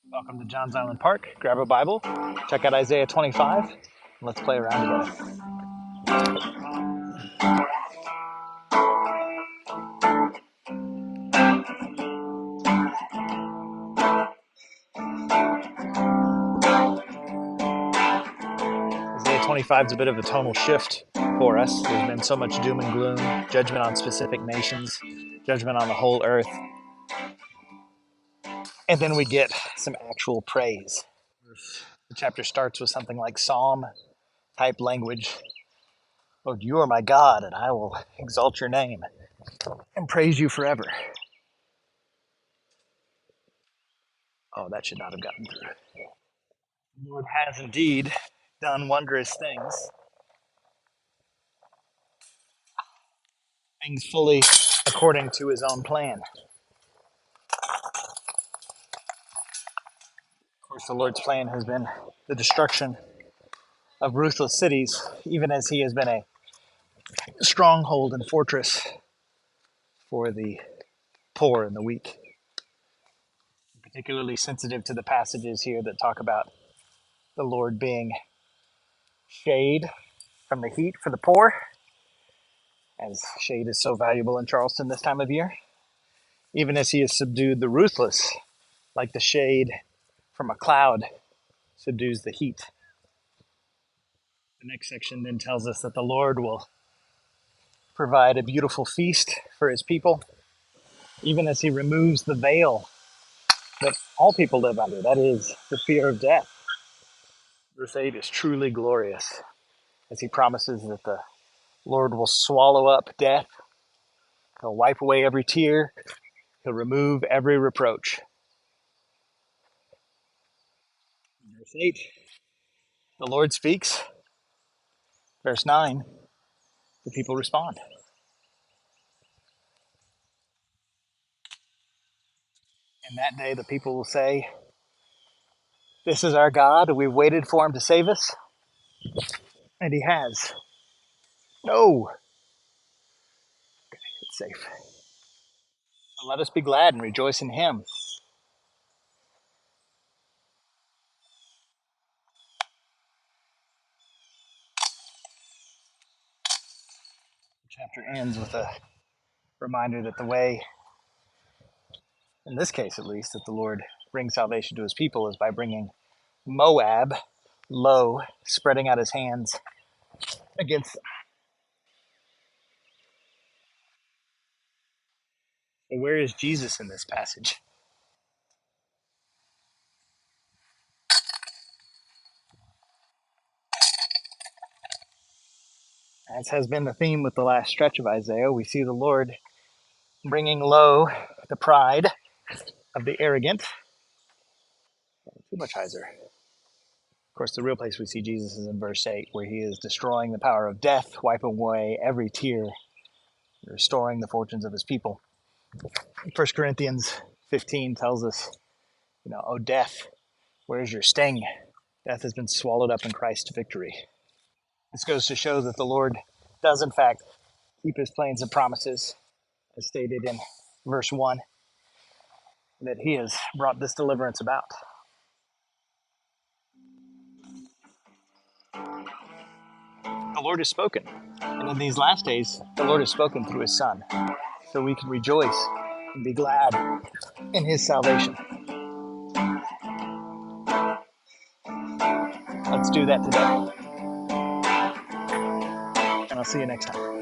Welcome to Johns Island Park. Grab a Bible, check out Isaiah 25, and let's play around together. Isaiah 25 is a bit of a tonal shift for us. There's been so much doom and gloom, judgment on specific nations, judgment on the whole earth, and then we get some actual praise. The chapter starts with something like psalm type language. Lord, you are my God, and I will exalt your name and praise you forever. Oh, that should not have gotten through. The Lord has indeed done wondrous things fully according to his own plan. Of course, the Lord's plan has been the destruction of ruthless cities, even as he has been a stronghold and fortress for the poor and the weak. I'm particularly sensitive to the passages here that talk about the Lord being shade from the heat for the poor, as shade is so valuable in Charleston this time of year, even as he has subdued the ruthless, like the shade from a cloud subdues the heat. The next section then tells us that the Lord will provide a beautiful feast for his people, even as he removes the veil that all people live under, that is, the fear of death. Verse 8 is truly glorious, as he promises that the Lord will swallow up death, he'll wipe away every tear, he'll remove every reproach. Verse 8, the Lord speaks. Verse 9, the people respond. And that day the people will say, this is our God, we've waited for him to save us, and he has. No, it's safe. Let us be glad and rejoice in him. The chapter ends with a reminder that the way, in this case at least, that the Lord brings salvation to his people is by bringing Moab low, spreading out his hands against them. So where is Jesus in this passage? As has been the theme with the last stretch of Isaiah, we see the Lord bringing low the pride of the arrogant. Too much Heiser. Of course, the real place we see Jesus is in verse 8, where he is destroying the power of death, wiping away every tear, restoring the fortunes of his people. 1 Corinthians 15 tells us, oh, death, where's your sting? Death has been swallowed up in Christ's victory. This goes to show that the Lord does, in fact, keep his plans and promises, as stated in verse 1, that he has brought this deliverance about. The Lord has spoken. And in these last days, the Lord has spoken through his Son. So we can rejoice and be glad in his salvation. Let's do that today. And I'll see you next time.